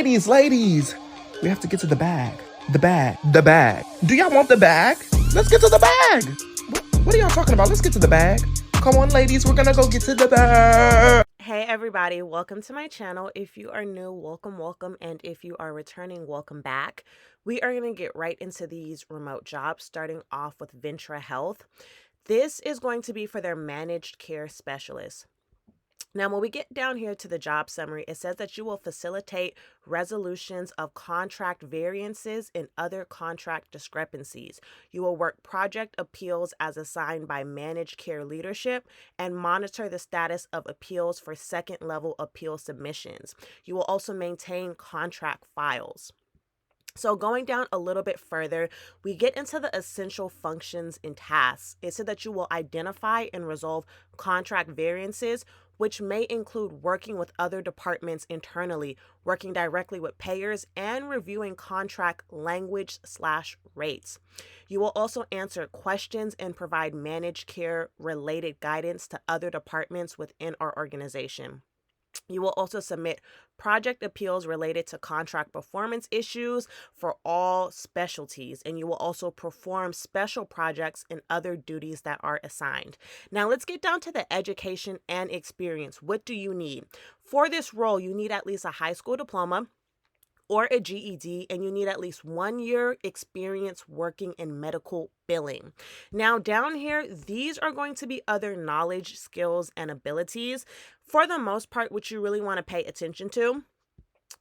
Ladies, we have to get to the bag. The bag. Do y'all want the bag? Let's get to the bag. What are y'all talking about? Let's get to the bag. Come on, ladies, we're gonna go get to the bag. Hey everybody, welcome to my channel. If you are new, welcome, and if you are returning, welcome back. We are going to get right into these remote jobs, starting off with Ventra Health. This is going to be for their managed care specialists. Now, when we get down here to the job summary, it says that you will facilitate resolutions of contract variances and other contract discrepancies. You will work project appeals as assigned by managed care leadership and monitor the status of appeals for second level appeal submissions. You will also maintain contract files. So going down a little bit further, we get into the essential functions and tasks. It said that you will identify and resolve contract variances, which may include working with other departments internally, working directly with payers, and reviewing contract language/rates. You will also answer questions and provide managed care related guidance to other departments within our organization. You will also submit project appeals related to contract performance issues for all specialties, and you will also perform special projects and other duties that are assigned. Now, let's get down to the education and experience. What do you need? For this role, you need at least a high school diploma or a GED, and you need at least 1 year experience working in medical billing. Now, down here, these are going to be other knowledge, skills, and abilities. For the most part, what you really want to pay attention to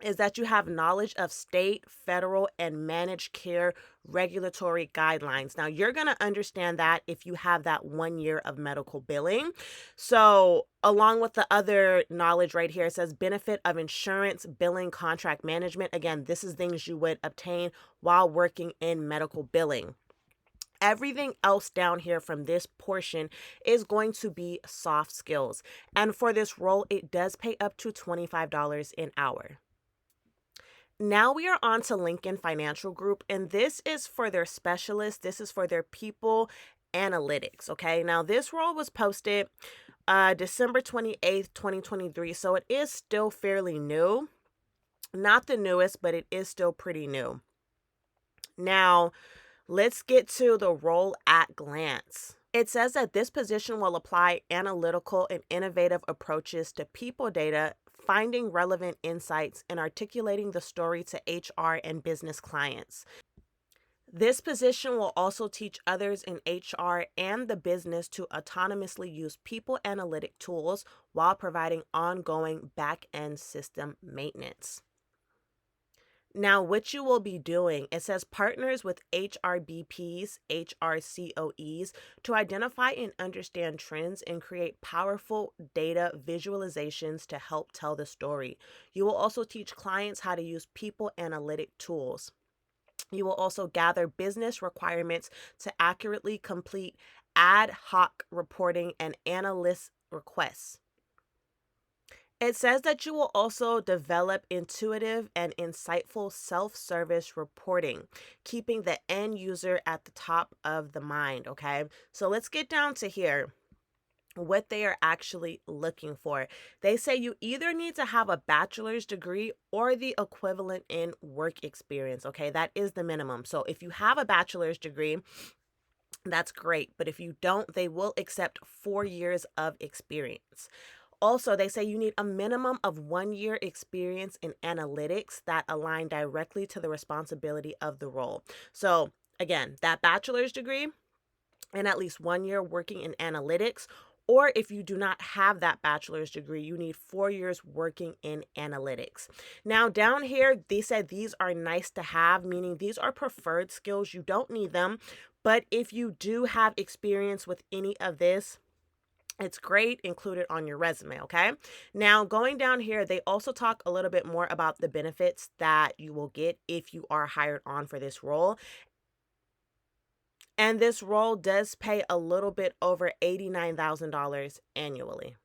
is that you have knowledge of state, federal, and managed care regulatory guidelines. Now, you're going to understand that if you have that 1 year of medical billing. So, along with the other knowledge right here, it says benefit of insurance, billing, contract management. Again, this is things you would obtain while working in medical billing. Everything else down here from this portion is going to be soft skills. And for this role, it does pay up to $25 an hour. Now we are on to Lincoln Financial Group, and this is for their specialists. This is for their people analytics, okay? Now, this role was posted December 28th, 2023, so it is still fairly new. Not the newest, but it is still pretty new. Now, let's get to the role at glance. It says that this position will apply analytical and innovative approaches to people data, finding relevant insights, and articulating the story to HR and business clients. This position will also teach others in HR and the business to autonomously use people analytic tools while providing ongoing back-end system maintenance. Now, what you will be doing, it says partners with HRBPs, HRCOEs to identify and understand trends and create powerful data visualizations to help tell the story. You will also teach clients how to use people analytic tools. You will also gather business requirements to accurately complete ad hoc reporting and analyst requests. It says that you will also develop intuitive and insightful self-service reporting, keeping the end user at the top of the mind, okay? So let's get down to here what they are actually looking for. They say you either need to have a bachelor's degree or the equivalent in work experience, okay? That is the minimum. So if you have a bachelor's degree, that's great. But if you don't, they will accept 4 years of experience. Also, they say you need a minimum of 1 year experience in analytics that align directly to the responsibility of the role. So again, that bachelor's degree and at least 1 year working in analytics, or if you do not have that bachelor's degree, you need 4 years working in analytics. Now down here, they said these are nice to have, meaning these are preferred skills. You don't need them, but if you do have experience with any of this, it's great, include it on your resume, okay? Now, going down here, they also talk a little bit more about the benefits that you will get if you are hired on for this role. And this role does pay a little bit over $89,000 annually.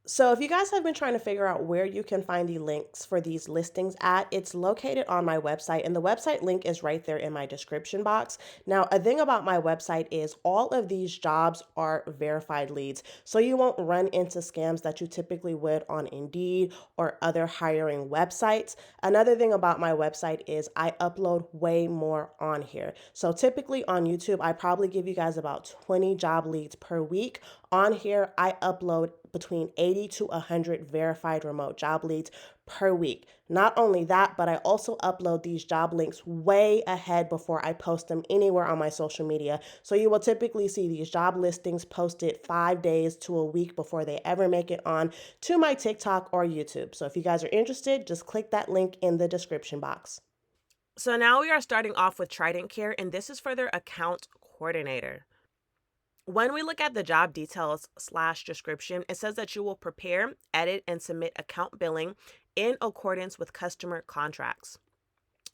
So, if you guys have been trying to figure out where you can find the links for these listings at, it's located on my website, and the website link is right there in my description box. Now, a thing about my website is all of these jobs are verified leads, so you won't run into scams that you typically would on Indeed or other hiring websites. Another thing about my website is I upload way more on here. So, typically on YouTube, I probably give you guys about 20 job leads per week. On here, I upload between 80 to 100 verified remote job leads per week. Not only that, but I also upload these job links way ahead before I post them anywhere on my social media. So you will typically see these job listings posted 5 days to a week before they ever make it on to my TikTok or YouTube. So if you guys are interested, just click that link in the description box. So now we are starting off with Trident Care, and this is for their account coordinator. When we look at the job details slash description, it says that you will prepare, edit, and submit account billing in accordance with customer contracts.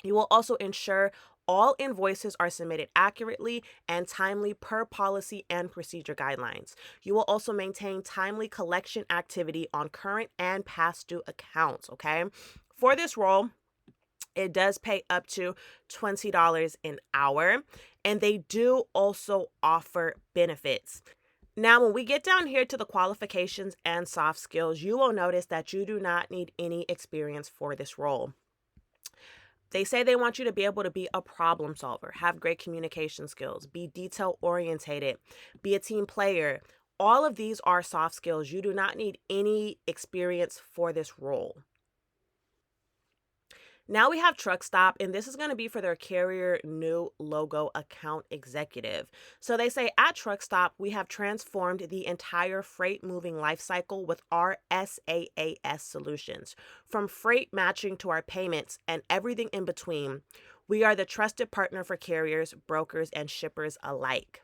You will also ensure all invoices are submitted accurately and timely per policy and procedure guidelines. You will also maintain timely collection activity on current and past due accounts, okay? For this role, it does pay up to $20 an hour, and they do also offer benefits. Now, when we get down here to the qualifications and soft skills, you will notice that you do not need any experience for this role. They say they want you to be able to be a problem solver, have great communication skills, be detail orientated, be a team player. All of these are soft skills. You do not need any experience for this role. Now we have Truck Stop, and this is going to be for their carrier new logo account executive. So they say at Truck Stop, we have transformed the entire freight moving life cycle with our SaaS solutions. From freight matching to our payments and everything in between, we are the trusted partner for carriers, brokers, and shippers alike.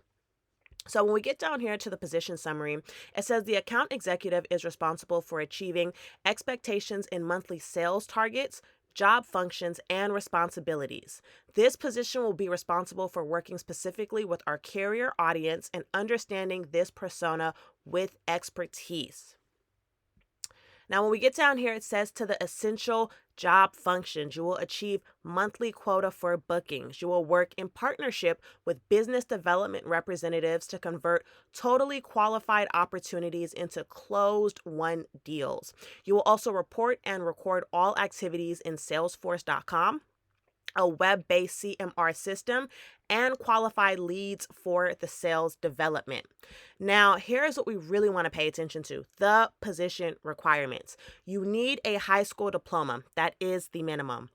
So when we get down here to the position summary, it says the account executive is responsible for achieving expectations in monthly sales targets, job functions, and responsibilities. This position will be responsible for working specifically with our carrier audience and understanding this persona with expertise. Now, when we get down here, it says to the essential job functions, you will achieve monthly quota for bookings. You will work in partnership with business development representatives to convert totally qualified opportunities into closed won deals. You will also report and record all activities in Salesforce.com, a web-based CMR system, and qualified leads for the sales development. Now, here's what we really want to pay attention to: the position requirements. You need a high school diploma. That is the minimum.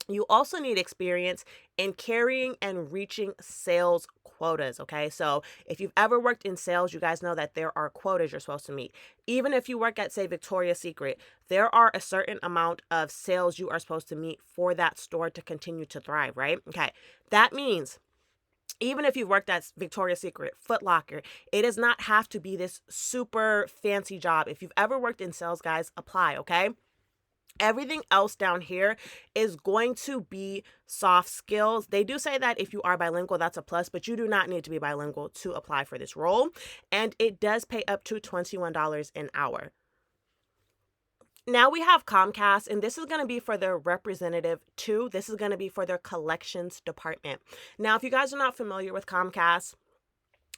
You also need experience in carrying and reaching sales quotas, okay? So if you've ever worked in sales, you guys know that there are quotas you're supposed to meet. Even if you work at, say, Victoria's Secret, there are a certain amount of sales you are supposed to meet for that store to continue to thrive, right? Okay, that means even if you've worked at Victoria's Secret, Foot Locker, it does not have to be this super fancy job. If you've ever worked in sales, guys, apply, okay? Everything else down here is going to be soft skills. They do say that if you are bilingual, that's a plus, but you do not need to be bilingual to apply for this role. And it does pay up to $21 an hour. Now we have Comcast, and this is going to be for their representative two. This is going to be for their collections department. Now, if you guys are not familiar with Comcast,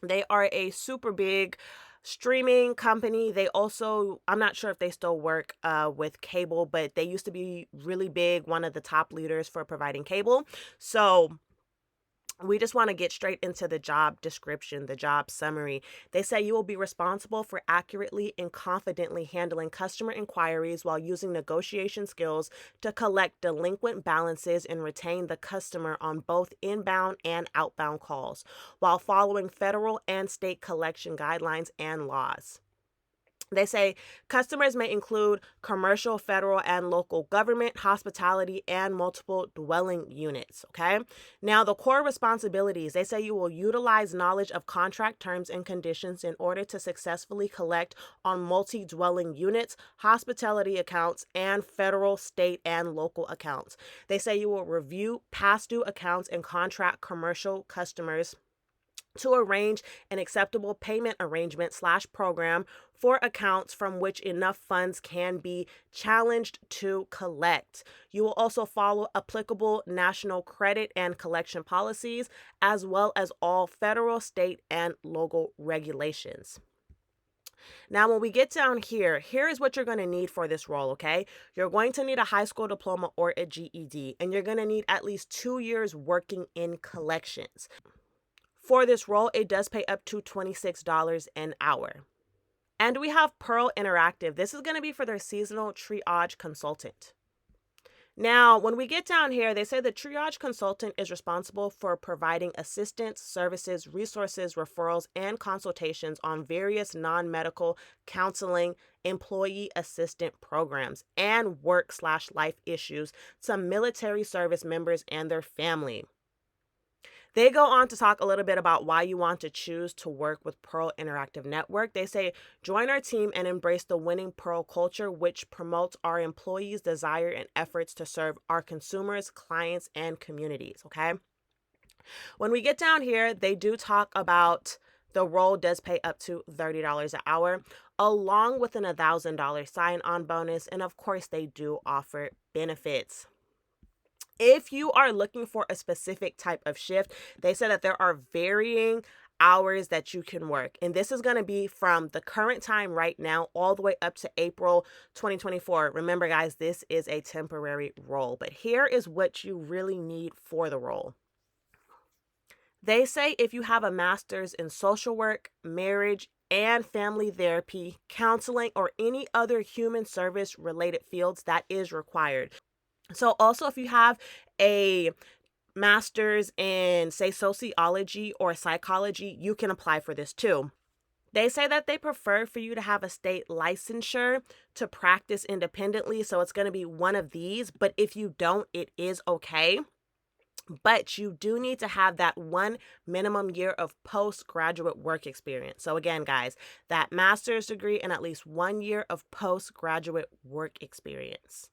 they are a super big streaming company. They also, I'm not sure if they still work with cable, but they used to be really big, one of the top leaders for providing cable. So we just want to get straight into the job description, the job summary. They say you will be responsible for accurately and confidently handling customer inquiries while using negotiation skills to collect delinquent balances and retain the customer on both inbound and outbound calls, while following federal and state collection guidelines and laws. They say customers may include commercial, federal, and local government, hospitality, and multiple dwelling units. Okay. Now, the core responsibilities, they say you will utilize knowledge of contract terms and conditions in order to successfully collect on multi-dwelling units, hospitality accounts, and federal, state, and local accounts. They say you will review past due accounts and contract commercial customers to arrange an acceptable payment arrangement/program for accounts from which enough funds can be challenged to collect. You will also follow applicable national credit and collection policies, as well as all federal, state, and local regulations. Now, when we get down here, here is what you're going to need for this role, okay? You're going to need a high school diploma or a GED, and you're going to need at least 2 years working in collections. For this role, it does pay up to $26 an hour. And we have Pearl Interactive. This is going to be for their seasonal triage consultant. Now, when we get down here, they say the triage consultant is responsible for providing assistance, services, resources, referrals, and consultations on various non-medical counseling, employee assistant programs, and work/life issues to military service members and their family. They go on to talk a little bit about why you want to choose to work with Pearl Interactive Network. They say, join our team and embrace the winning Pearl culture, which promotes our employees' desire and efforts to serve our consumers, clients, and communities, okay? When we get down here, they do talk about the role does pay up to $30 an hour, along with an $1,000 sign-on bonus, and of course, they do offer benefits. If you are looking for a specific type of shift, they said that there are varying hours that you can work. And this is going to be from the current time right now all the way up to April 2024. Remember, guys, this is a temporary role. But here is what you really need for the role. They say if you have a master's in social work, marriage, and family therapy, counseling, or any other human service related fields, that is required. So also if you have a master's in, say, sociology or psychology, you can apply for this too. They say that they prefer for you to have a state licensure to practice independently. So it's going to be one of these, but if you don't, it is okay. But you do need to have that 1 minimum year of postgraduate work experience. So again, guys, that master's degree and at least 1 year of postgraduate work experience.